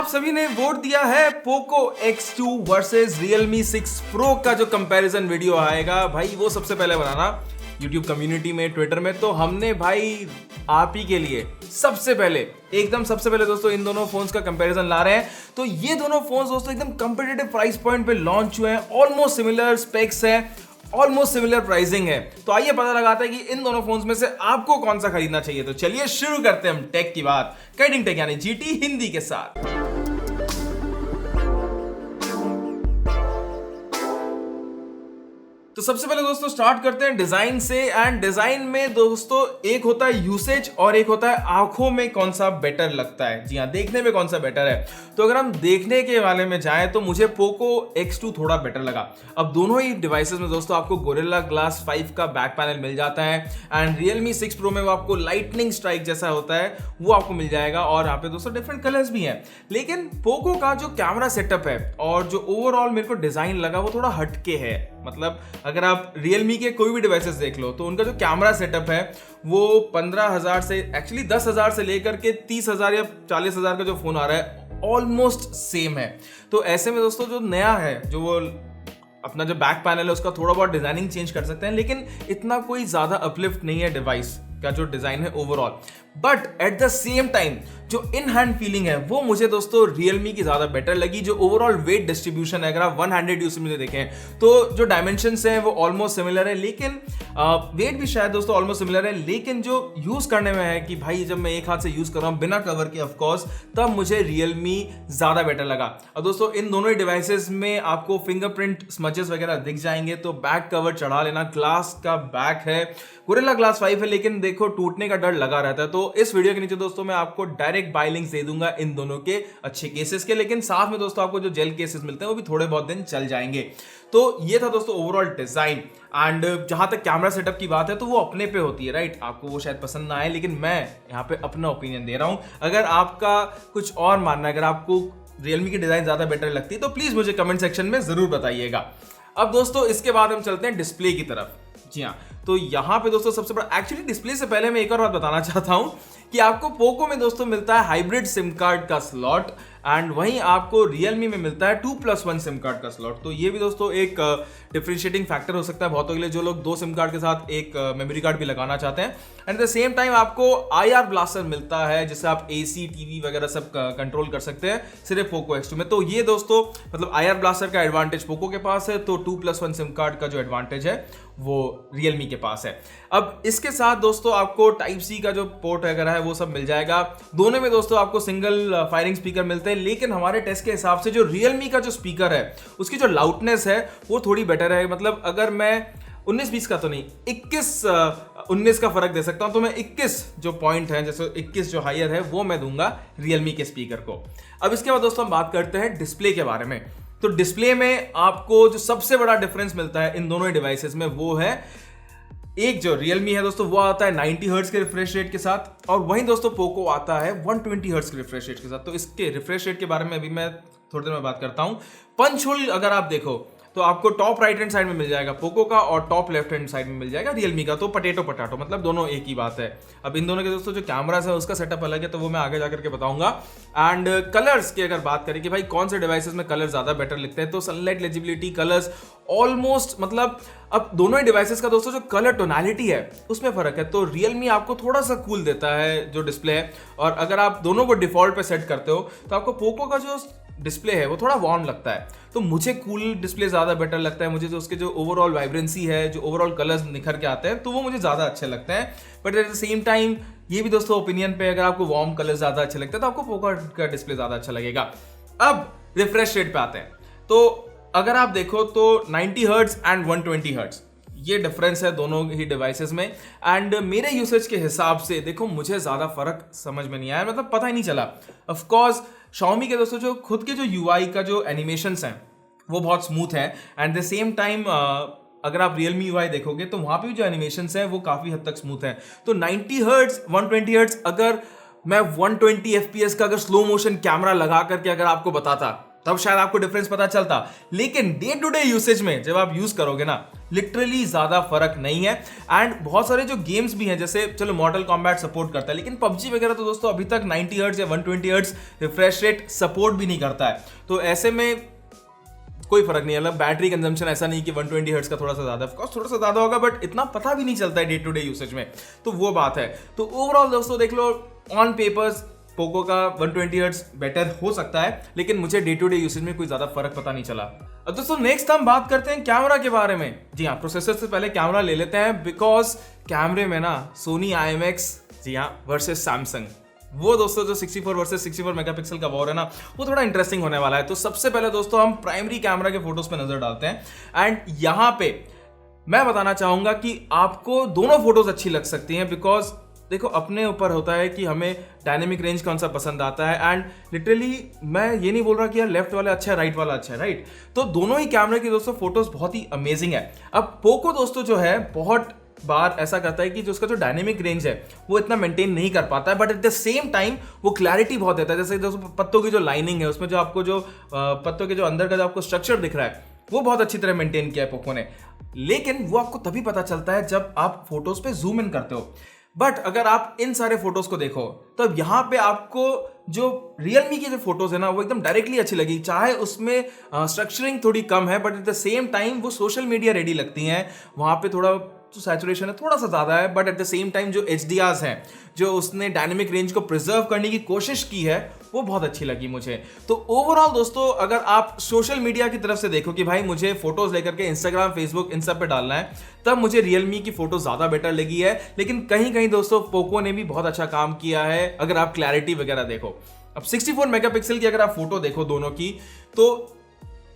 सभी ने वोट दिया है Poco X2 versus Realme 6 Pro का जो कंपैरिजन वीडियो आएगा भाई वो सबसे पहले बनाना YouTube कम्युनिटी में, ट्विटर में। तो हमने भाई आप ही के लिए सबसे पहले दोस्तों इन दोनों फोन्स का कंपैरिजन ला रहे हैं। तो ये दोनों फोन्स दोस्तों एकदम कंपेटिटिव प्राइस पॉइंट पे लॉन्च हुए हैं, ऑलमोस्ट सिमिलर स्पेक्स है, ऑलमोस्ट सिमिलर प्राइसिंग है। तो आइए पता लगाते हैं कि इन दोनों फोन्स में से आपको कौन सा खरीदना चाहिए। तो चलिए शुरू करते हैं हम टेक की बात कटिंग टेक यानी जीटी हिंदी के साथ। तो सबसे पहले दोस्तों स्टार्ट करते हैं डिजाइन से। एंड डिजाइन में दोस्तों एक होता है यूसेज और एक होता है आंखों में कौन सा बेटर लगता है। जी हाँ, देखने में कौन सा बेटर है। तो अगर हम देखने के वाले में जाएं तो मुझे पोको X2 थोड़ा बेटर लगा। अब दोनों ही डिवाइसेस में दोस्तों आपको गोरिल्ला ग्लास 5 का बैक पैनल मिल जाता है एंड Realme 6 Pro में वो आपको लाइटनिंग स्ट्राइक जैसा होता है वो आपको मिल जाएगा। और यहाँ पे दोस्तों डिफरेंट कलर्स भी हैं। लेकिन पोको का जो कैमरा सेटअप है और जो ओवरऑल मेरे को डिजाइन लगा वो थोड़ा हटके है। मतलब अगर आप Realme के कोई भी डिवाइसेस देख लो तो उनका जो कैमरा सेटअप है वो 15,000 से एक्चुअली 10,000 से लेकर के 30,000 या 40,000 का जो फोन आ रहा है ऑलमोस्ट सेम है। तो ऐसे में दोस्तों जो नया है जो वो अपना जो बैक पैनल है उसका थोड़ा बहुत डिजाइनिंग चेंज कर सकते हैं, लेकिन इतना कोई ज्यादा अपलिफ्ट नहीं है डिवाइस का जो डिजाइन है overall. But at the same time जो इन हैंड फीलिंग है वो मुझे दोस्तों Realme की ज्यादा बेटर लगी। जो ओवरऑल वेट डिस्ट्रीब्यूशन है, अगर आप 100 यूसी में देखें तो जो डायमेंशंस हैं वो ऑलमोस्ट सिमिलर है, लेकिन वेट भी शायद दोस्तों ऑलमोस्ट सिमिलर है। लेकिन जो यूज करने में है कि भाई जब मैं एक हाथ से यूज कर रहा हूं बिना कवर के ऑफकोर्स, तब मुझे Realme ज्यादा बेटर लगा। और दोस्तों इन दोनों ही डिवाइसेस में आपको फिंगरप्रिंट स्मचेस वगैरह दिख जाएंगे, तो बैक कवर चढ़ा लेना। ग्लास का बैक है, गोरिल्ला ग्लास 5 है, लेकिन देखो टूटने का डर लगा रहता है। तो इस वीडियो के नीचे दोस्तों मैं आपको डायरेक्ट बाय लिंक्स दे दूंगा इन दोनों के अच्छे केसेस के, लेकिन साथ में दोस्तों आपको जो जेल केसेस मिलते हैं वो भी थोड़े बहुत दिन चल जाएंगे। तो ये था दोस्तों ओवरऑल डिजाइन। एंड जहां तक कैमरा सेटअप की बात है तो वो अपने पे होती है, राइट। आपको वो शायद पसंद ना आए, लेकिन मैं यहाँ पे अपना ओपिनियन दे रहा हूं। अगर आपका कुछ और मानना है, अगर आपको Realme की डिजाइन ज्यादा बेटर लगती है तो प्लीज मुझे कमेंट सेक्शन में जरूर बताइएगा। अब दोस्तों इसके बाद हम चलते हैं डिस्प्ले की तरफ। जी हाँ, तो यहाँ पे दोस्तों सबसे बड़ा एक्चुअली डिस्प्ले से पहले मैं एक और बात बताना चाहता हूँ कि आपको पोको में दोस्तों मिलता है हाइब्रिड सिम कार्ड का स्लॉट एंड वहीं आपको Realme में मिलता है 2+1 सिम कार्ड का स्लॉट। तो ये भी दोस्तों एक डिफरेंशिएटिंग फैक्टर हो सकता है बहुतों के लिए, जो लोग 2 सिम कार्ड के साथ एक मेमोरी कार्ड भी लगाना चाहते हैं। And at the same time आपको IR ब्लास्टर मिलता है जिससे आप AC टीवी वगैरह सब कंट्रोल कर सकते हैं सिर्फ पोको X2 में। तो ये दोस्तों मतलब IR ब्लास्टर का एडवांटेज पोको के पास है, तो 2+1 सिम कार्ड का जो एडवांटेज है वो Realme के पास है। अब इसके साथ दोस्तों आपको टाइप C का जो पोर्ट वगैरह है वो सब मिल जाएगा। दोनों में दोस्तों आपको सिंगल फायरिंग स्पीकर मिलते हैं, लेकिन हमारे टेस्ट के हिसाब से जो Realme का जो स्पीकर है उसकी जो लाउडनेस है वो थोड़ी बेटर है। मतलब अगर मैं 19-20 का तो नहीं 21-19 का फर्क दे सकता हूं, तो मैं 21 जो पॉइंट है जैसे 21 जो हायर है वो मैं दूंगा Realme के स्पीकर को। अब इसके बाद दोस्तों हम बात करते हैं डिस्प्ले के बारे में। तो डिस्प्ले में आपको जो सबसे बड़ा डिफरेंस मिलता है इन दोनों ही डिवाइसेस में वो है, एक जो Realme है दोस्तों वो आता है 90 हर्ट्ज के रिफ्रेश रेट के साथ, और वहीं दोस्तों पोको आता है 120 हर्ट्ज के रिफ्रेश रेट के साथ। तो इसके रिफ्रेश रेट के बारे में अभी मैं थोड़ी देर में बात करता हूं। पंच होल अगर आप देखो तो आपको टॉप राइट हैंड साइड में मिल जाएगा पोको का और टॉप लेफ्ट हैंड साइड में मिल जाएगा Realme का। तो पटेटो पटाटो मतलब दोनों एक ही बात है। अब इन दोनों के दोस्तों जो कैमरास है उसका सेटअप अलग है, तो वो मैं आगे जाकर के बताऊंगा। एंड कलर्स की अगर बात करें कि भाई कौन से डिवाइसेस में कलर ज्यादा बेटर लिखते हैं, तो सनलाइट लेजिबिलिटी कलर्स ऑलमोस्ट मतलब अब दोनों ही डिवाइसेस का दोस्तों जो कलर टोनालिटी है उसमें फर्क है। तो Realme आपको थोड़ा सा कूल देता है जो डिस्प्ले है, और अगर आप दोनों को डिफॉल्ट पे सेट करते हो तो आपको पोको का जो डिस्प्ले है वो थोड़ा वार्म लगता है। तो मुझे कूल डिस्प्ले ज्यादा बेटर लगता है। मुझे जो उसके जो ओवरऑल वाइब्रेंसी है, जो ओवरऑल कलर्स निखर के आते हैं, तो वो मुझे ज्यादा अच्छे लगते हैं। But at the same time ये भी दोस्तों ओपिनियन पे, अगर आपको वार्म कलर ज्यादा अच्छे लगते हैं तो आपको पोको का डिस्प्ले ज्यादा अच्छा लगेगा। अब रिफ्रेश रेट पे आते हैं। तो अगर आप देखो तो 90 हर्ट्ज एंड 120 हर्ट्ज ये डिफरेंस है दोनों ही डिवाइसेस में। एंड मेरे यूसेज के हिसाब से देखो मुझे ज्यादा फर्क समझ में नहीं आया, मतलब पता ही नहीं चला। ऑफ कोर्स Xiaomi के दोस्तों जो खुद के जो UI का जो एनिमेशंस हैं वो बहुत स्मूथ है। एंड द सेम टाइम अगर आप Realme UI देखोगे तो वहां पे भी जो एनिमेशंस हैं वो काफी हद तक स्मूथ है। तो 90 हर्ट्ज 120 हर्ट्ज अगर मैं 120 FPS का अगर स्लो मोशन कैमरा लगा करके अगर आपको बताता तब शायद आपको डिफरेंस पता चलता, लेकिन डे टू डे यूसेज में जब आप यूज करोगे ना, लिटरली ज्यादा फर्क नहीं है। एंड बहुत सारे जो गेम्स भी हैं, जैसे चलो मॉर्टल कॉम्बैट सपोर्ट करता है, लेकिन पबजी वगैरह तो दोस्तों अभी तक 90 हर्ट्ज या 120 हर्ट्ज रिफ्रेश रेट सपोर्ट भी नहीं करता है। तो ऐसे में कोई फर्क नहीं है, मतलब बैटरी कंजम्पशन ऐसा नहीं कि 120 हर्ट्ज का थोड़ा सा ज्यादा, ऑफकोर्स थोड़ा सा ज्यादा होगा, बट इतना पता भी नहीं चलता है डे टू डे यूसेज में, तो वो बात है। तो ओवरऑल दोस्तों देख लो, ऑन पेपर्स पोको का 120 हर्ट्ज बेटर हो सकता है, लेकिन मुझे डे टू डे यूसेज में कोई ज्यादा फर्क पता नहीं चला। अब दोस्तों नेक्स्ट हम बात करते हैं कैमरा के बारे में। जी हाँ, प्रोसेसर से पहले कैमरा ले लेते हैं, बिकॉज कैमरे में ना सोनी IMX, जी हाँ, वर्सेस सैमसंग, वो दोस्तों जो 64 वर्सेस 64 मेगापिक्सल का वॉर है ना, वो थोड़ा इंटरेस्टिंग होने वाला है। तो सबसे पहले दोस्तों हम प्राइमरी कैमरा के फोटोज पे नजर डालते हैं, एंड यहां पे मैं बताना चाहूंगा कि आपको दोनों फोटोज अच्छी लग सकती हैं, बिकॉज देखो अपने ऊपर होता है कि हमें डायनेमिक रेंज कौन सा पसंद आता है। एंड लिटरली मैं ये नहीं बोल रहा कि यार लेफ्ट वाला अच्छा है राइट वाला अच्छा है, राइट, तो दोनों ही कैमरे की दोस्तों फोटोज बहुत ही अमेजिंग है। अब पोको दोस्तों जो है बहुत बार ऐसा करता है कि जो उसका जो डायनेमिक रेंज है वो इतना मेंटेन नहीं कर पाता है, but at the same time वो क्लैरिटी बहुत देता है। जैसे दोस्तों पत्तों की जो लाइनिंग है, उसमें जो आपको जो पत्तों के जो अंदर का जो आपको स्ट्रक्चर दिख रहा है, वो बहुत अच्छी तरह मेंटेन किया है पोको ने, लेकिन वो आपको तभी पता चलता है जब आप फोटोज पे जूम इन करते हो। बट अगर आप इन सारे फोटोज को देखो तो अब यहां पे आपको जो रियलमी की जो फोटोज है ना, वो एकदम डायरेक्टली अच्छी लगी, चाहे उसमें स्ट्रक्चरिंग थोड़ी कम है, but at the same time वो सोशल मीडिया रेडी लगती हैं। वहां पे थोड़ा जो सैचुरेशन है थोड़ा सा ज्यादा है, but at the same time जो HDRs हैं, जो उसने डायनेमिक रेंज को प्रिजर्व करने की कोशिश की है, वो बहुत अच्छी लगी मुझे। तो ओवरऑल दोस्तों अगर आप सोशल मीडिया की तरफ से देखो कि भाई मुझे फोटोज लेकर के इंस्टाग्राम, फेसबुक इन सब पे डालना है, तब मुझे रियलमी की फोटो ज्यादा बेटर लगी है। लेकिन कहीं कहीं दोस्तों पोको ने भी बहुत अच्छा काम किया है अगर आप क्लैरिटी वगैरह देखो। अब 64 मेगापिक्सल की अगर आप फोटो देखो दोनों की, तो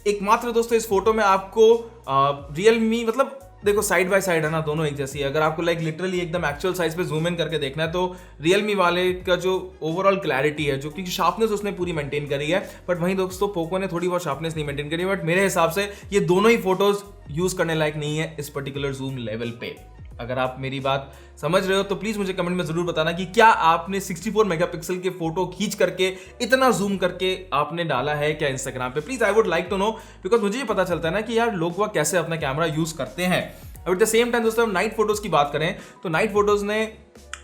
एकमात्र दोस्तों इस फोटो में आपको रियलमी, मतलब देखो साइड बाय साइड है ना, दोनों एक जैसी है। अगर आपको लाइक लिटरली एकदम एक्चुअल साइज पे जूम इन करके देखना है, तो रियलमी वाले का जो ओवरऑल क्लैरिटी है, जो कि शार्पनेस उसने पूरी मेंटेन करी है, बट वहीं दोस्तों पोको ने थोड़ी बहुत शार्पनेस नहीं मेंटेन करी। बट मेरे हिसाब से ये दोनों ही फोटोज यूज करने लायक नहीं है इस पर्टिकुलर जूम लेवल पे। अगर आप मेरी बात समझ रहे हो तो प्लीज मुझे कमेंट में जरूर बताना कि क्या आपने 64 मेगापिक्सल के फोटो खींच करके इतना जूम करके आपने डाला है क्या इंस्टाग्राम पे। Please I would like to know, because मुझे ये पता चलता है ना कि यार लोग वह कैसे अपना कैमरा यूज करते हैं। अब एट द सेम टाइम दोस्तों हम नाइट फोटोज की बात करें तो नाइट फोटोज ने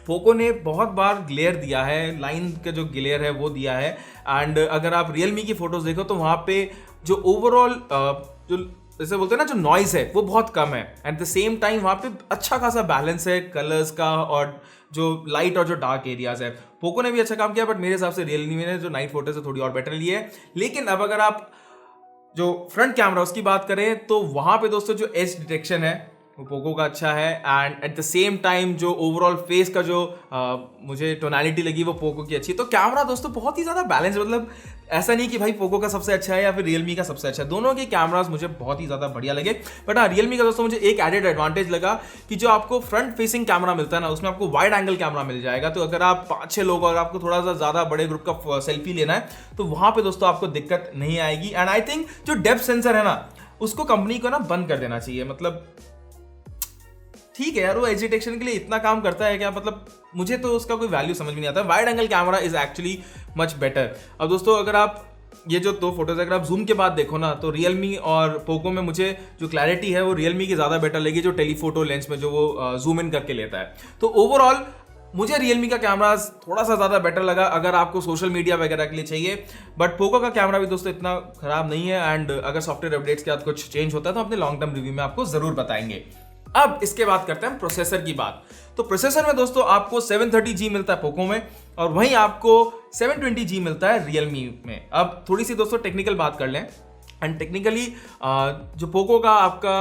पोको ने बहुत बार ग्लेयर दिया है, लाइन का जो ग्लेयर है वो दिया है। एंड अगर आप रियलमी की फोटोज देखो तो वहां पे जो ओवरऑल जो जैसे बोलते हैं ना, जो नॉइज है वो बहुत कम है। एट द सेम टाइम वहां पे अच्छा खासा बैलेंस है कलर्स का और जो लाइट और जो डार्क एरियाज है। पोको ने भी अच्छा काम किया, बट मेरे हिसाब से रियलमी ने जो नाइट फोटोज है थोड़ी और बेटर ली है। लेकिन अब अगर आप जो फ्रंट कैमरा उसकी बात करें तो वहां पे दोस्तों जो एज डिटेक्शन है वो पोको का अच्छा है। And at the same time जो ओवरऑल फेस का जो मुझे टोनालिटी लगी वो पोको की अच्छी। तो कैमरा दोस्तों बहुत ही ज़्यादा बैलेंस, मतलब ऐसा नहीं कि भाई पोको का सबसे अच्छा है या फिर रियलमी का सबसे अच्छा है, दोनों के कैमरास मुझे बहुत ही ज़्यादा बढ़िया लगे। बट हाँ, रियलमी का दोस्तों मुझे एक एडेड एडवांटेज लगा कि जो आपको फ्रंट फेसिंग कैमरा मिलता है ना, उसमें आपको वाइड एंगल कैमरा मिल जाएगा। तो अगर आप 5-6 लोग और आपको थोड़ा सा ज़्यादा बड़े ग्रुप का सेल्फी लेना है तो वहाँ पे दोस्तों आपको दिक्कत नहीं आएगी। एंड आई थिंक जो डेप्थ सेंसर है ना, उसको कंपनी को ना बंद कर देना चाहिए। मतलब ठीक है यार, वो एज डिटेक्शन के लिए इतना काम करता है क्या, मतलब मुझे तो उसका कोई वैल्यू समझ में नहीं आता। Wide angle camera is actually much better. अब दोस्तों अगर आप ये जो दो फोटोज अगर आप जूम के बाद देखो ना, तो रियलमी और पोको में मुझे जो क्लैरिटी है वो रियलमी की ज़्यादा बेटर लगी, जो टेलीफोटो लेंस में जो वो जूम इन करके लेता है। तो ओवरऑल मुझे रियलमी का कैमरा थोड़ा सा ज़्यादा बेटर लगा अगर आपको सोशल मीडिया वगैरह के लिए चाहिए। बट पोको का कैमरा भी दोस्तों इतना खराब नहीं है। एंड अगर सॉफ्टवेयर अपडेट्स के बाद कुछ चेंज होता है तो अपने लॉन्ग टर्म रिव्यू में आपको ज़रूर बताएंगे। अब इसके बाद करते हैं प्रोसेसर की बात। तो प्रोसेसर में दोस्तों आपको 730G मिलता है पोको में, और वहीं आपको 720G मिलता है रियलमी में। अब थोड़ी सी दोस्तों टेक्निकल बात कर लें। एंड टेक्निकली जो पोको का आपका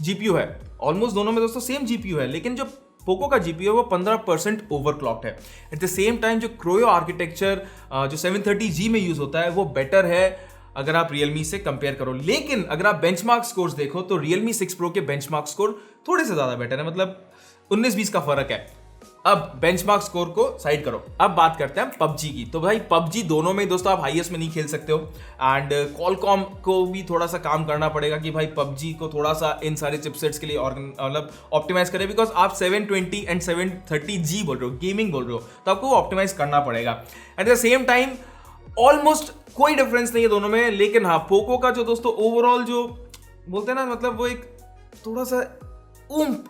GPU है, ऑलमोस्ट दोनों में दोस्तों सेम GPU है, लेकिन जो पोको का GPU है वो 15% ओवरक्लॉक्ड है। एट द सेम टाइम जो क्रोयो आर्किटेक्चर जो 730G में यूज होता है वो बेटर है अगर आप Realme से कंपेयर करो। लेकिन अगर आप बेंचमार्क स्कोर्स देखो तो Realme 6 Pro के बेंचमार्क स्कोर थोड़े से ज्यादा बेटर है, मतलब 19-20 का फर्क है। अब बेंचमार्क स्कोर को साइड करो, अब बात करते हैं PUBG की। तो भाई PUBG दोनों में दोस्तों आप हाईएस्ट में नहीं खेल सकते हो। एंड Qualcomm को भी थोड़ा सा काम करना पड़ेगा कि भाई PUBG को थोड़ा सा इन सारे चिपसेट्स के लिए मतलब ऑप्टिमाइज करें, बिकॉज आप 720 एंड 730G बोल रहे हो, गेमिंग बोल रहे हो, तो आपको ऑप्टिमाइज करना पड़ेगा। At the same time almost कोई डिफरेंस नहीं है दोनों में, लेकिन हाँ पोको का जो दोस्तों ओवरऑल जो बोलते हैं ना, मतलब वो एक थोड़ा सा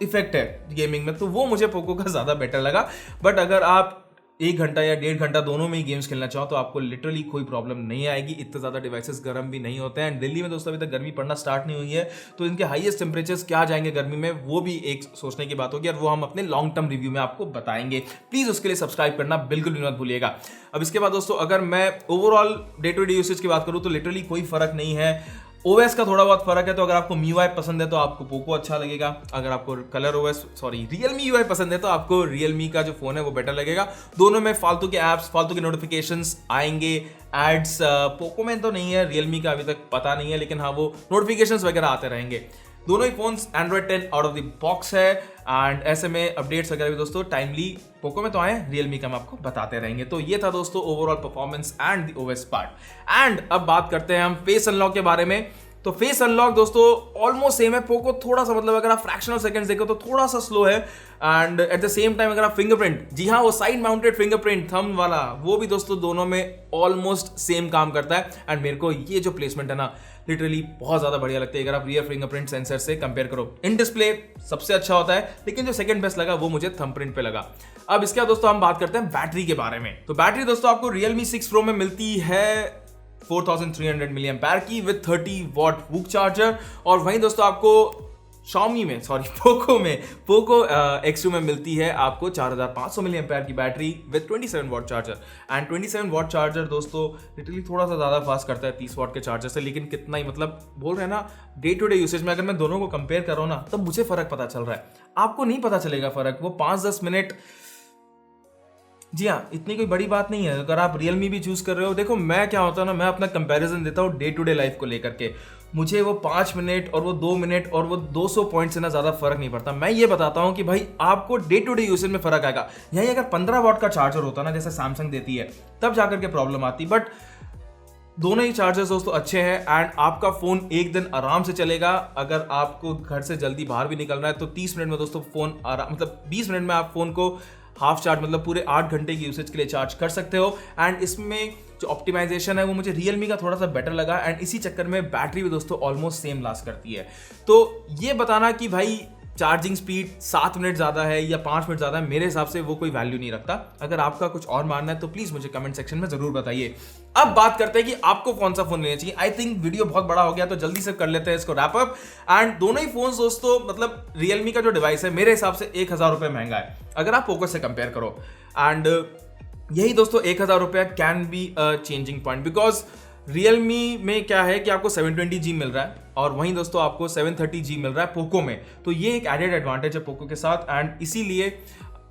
इफेक्ट है गेमिंग में, तो वो मुझे पोको का ज़्यादा बेटर लगा। बट अगर आप 1 घंटा या 1.5 घंटा दोनों में ही गेम्स खेलना चाहो तो आपको लिटरली कोई प्रॉब्लम नहीं आएगी। इतने ज़्यादा डिवाइसेस गर्म भी नहीं होते हैं। दिल्ली में दोस्तों अभी तक गर्मी पड़ना स्टार्ट नहीं हुई है, तो इनके हाईएस्ट टेम्परेचर्स क्या जाएंगे गर्मी में, वो भी एक सोचने की बात होगी, और वो हम अपने लॉन्ग टर्म रिव्यू में आपको बताएंगे। प्लीज़ उसके लिए सब्सक्राइब करना बिल्कुल भी मत भूलिएगा। अब इसके बाद दोस्तों अगर मैं overall day to day usage की बात करूँ तो लिटरली कोई फर्क नहीं है। ओएस का थोड़ा बहुत फर्क है, तो अगर आपको MIUI पसंद है तो आपको पोको अच्छा लगेगा। अगर आपको Realme UI पसंद है तो आपको Realme का जो फोन है वो बेटर लगेगा। दोनों में फालतू के ऐप्स, फालतू के नोटिफिकेशंस आएंगे, एड्स पोको में तो नहीं है, Realme का अभी तक पता नहीं है, लेकिन हाँ वो नोटिफिकेशंस वगैरह आते रहेंगे। दोनों ही phones Android 10 out of the box है, एंड ऐसे में अपडेट्स वगैरह भी दोस्तों टाइमली पोको में तो आए, Realme का हम आपको बताते रहेंगे। तो ये था दोस्तों overall performance and the OS part. And अब बात करते हैं हम फेस अनलॉक के बारे में। तो फेस अनलॉक दोस्तों ऑलमोस्ट सेम है। पोको थोड़ा सा, मतलब अगर आप फ्रैक्शन ऑफ सेकंड्स देखो तो थोड़ा सा स्लो है, and at the same time अगर आप फिंगरप्रिंट, जी हाँ वो साइड माउंटेड फिंगरप्रिंट थंब वाला, वो भी दोस्तों दोनों में ऑलमोस्ट सेम काम करता है। एंड मेरे को ये जो प्लेसमेंट है ना लिटरली बहुत ज्यादा बढ़िया लगती है अगर आप रियर फिंगरप्रिंट सेंसर से कंपेयर करो। इन डिस्प्ले सबसे अच्छा होता है, लेकिन जो सेकंड बेस्ट लगा वो मुझे थंबप्रिंट पे लगा। अब इसके बाद दोस्तों हम बात करते हैं बैटरी के बारे में। तो बैटरी दोस्तों आपको Realme 6 Pro में मिलती है 4300 मिलियन पैर की विद 30 वॉट वूक चार्जर, और वहीं दोस्तों आपको पोको X2 में मिलती है आपको 4500 मिलियन पैर की battery with 27 watt charger. And 27 watt charger दोस्तों लिटरली थोड़ा सा ज़्यादा फास्ट करता है 30 वॉट के चार्जर से, लेकिन कितना ही, मतलब बोल रहे हैं ना डे टू डे यूसेज में अगर मैं दोनों को कंपेयर कर रहा हूँ ना तब मुझे फ़र्क पता चल रहा है। आपको नहीं पता चलेगा फ़र्क, वो 5-10 मिनट, जी हाँ इतनी कोई बड़ी बात नहीं है। अगर आप Realme भी चूज कर रहे हो, देखो मैं क्या होता है ना, मैं अपना कंपैरिजन देता हूँ डे टू डे लाइफ को लेकर के। मुझे वो 5 मिनट और वो 2 मिनट और वो 200 पॉइंट से ना ज़्यादा फर्क नहीं पड़ता। मैं ये बताता हूँ कि भाई आपको डे टू डे यूसेज में फर्क आएगा। यहीं अगर 15 वॉट का चार्जर होता ना जैसे सैमसंग देती है, तब जाकर के प्रॉब्लम आती। बट दोनों ही चार्जर्स दोस्तों अच्छे हैं, एंड आपका फोन एक दिन आराम से चलेगा। अगर आपको घर से जल्दी बाहर भी निकलना है तो 30 मिनट में दोस्तों फोन मतलब 20 मिनट में आप फोन को हाफ चार्ज, मतलब पूरे 8 घंटे की यूसेज के लिए चार्ज कर सकते हो। एंड इसमें जो ऑप्टिमाइजेशन है वो मुझे Realme का थोड़ा सा बेटर लगा, एंड इसी चक्कर में बैटरी भी दोस्तों ऑलमोस्ट सेम लास्ट करती है। तो ये बताना कि भाई चार्जिंग स्पीड 7 मिनट ज़्यादा है या 5 मिनट ज़्यादा है, मेरे हिसाब से वो कोई वैल्यू नहीं रखता। अगर आपका कुछ और मानना है तो प्लीज़ मुझे कमेंट सेक्शन में ज़रूर बताइए। अब बात करते हैं कि आपको कौन सा फोन लेना चाहिए। आई थिंक वीडियो बहुत बड़ा हो गया, तो जल्दी से कर लेते हैं इसको रैप अप। एंड दोनों ही फोन्स दोस्तों, मतलब Realme का जो डिवाइस है मेरे हिसाब से 1000 रुपये महंगा है अगर आप पोको से कंपेयर करो। एंड यही दोस्तों 1000 रुपये can be a changing point, because Realme में क्या है कि आपको 720G मिल रहा है और वहीं दोस्तों आपको 730G मिल रहा है पोको में। तो ये एक एडेड एडवांटेज है पोको के साथ, एंड इसीलिए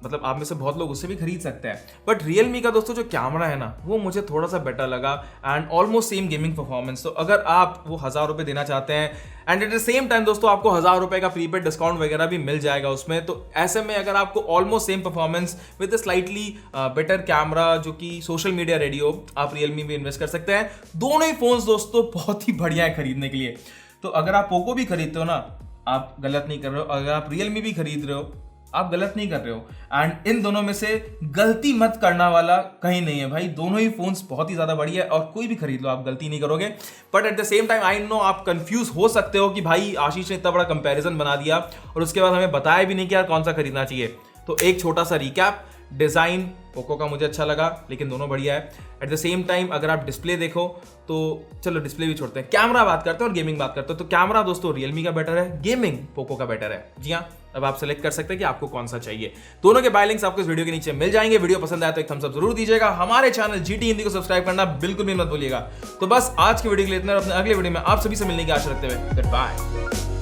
मतलब आप में से बहुत लोग उससे भी खरीद सकते हैं। बट Realme का दोस्तों जो कैमरा है ना वो मुझे थोड़ा सा बेटर लगा, and almost same gaming performance. तो अगर आप वो 1000 रुपये देना चाहते हैं, and at the same time दोस्तों आपको 1000 रुपये का प्रीपेड डिस्काउंट वगैरह भी मिल जाएगा उसमें, तो ऐसे में अगर आपको almost same performance with slightly better camera जो कि सोशल मीडिया रेडी हो, आप Realme में इन्वेस्ट कर सकते हैं। दोनों ही फोन्स दोस्तों बहुत ही बढ़िया है खरीदने के लिए। तो अगर आप पोको भी खरीदते हो ना, आप गलत नहीं कर रहे हो। अगर आप Realme भी खरीद रहे हो, आप गलत नहीं कर रहे हो। एंड इन दोनों में से गलती मत करना वाला कहीं नहीं है भाई। दोनों ही फोन्स बहुत ही ज्यादा बढ़िया है और कोई भी खरीद लो आप गलती नहीं करोगे। But at the same time I know आप कंफ्यूज हो सकते हो कि भाई आशीष ने इतना बड़ा कंपैरिजन बना दिया और उसके बाद हमें बताया भी नहीं कि यार कौन सा खरीदना चाहिए। तो एक छोटा सा रिकैप, डिजाइन पोको का मुझे अच्छा लगा लेकिन दोनों बढ़िया है। एट द सेम टाइम अगर आप डिस्प्ले देखो तो चलो डिस्प्ले भी छोड़ते हैं, कैमरा बात करते हैं और गेमिंग बात करते हैं। तो कैमरा दोस्तों Realme का बेटर है, गेमिंग पोको का बेटर है। जी हाँ, अब आप सेलेक्ट कर सकते हैं कि आपको कौन सा चाहिए। दोनों के बाय लिंक्स आपको इस वीडियो के नीचे मिल जाएंगे। वीडियो पसंद आया तो एक थम्स अप जरूर दीजिएगा। हमारे चैनल GT हिंदी को सब्सक्राइब करना बिल्कुल भी मत भूलिएगा। तो बस आज की वीडियो के लिए इतना, अपने अगले वीडियो में आप सभी से मिलने की आशा रखते हुए गुड बाय।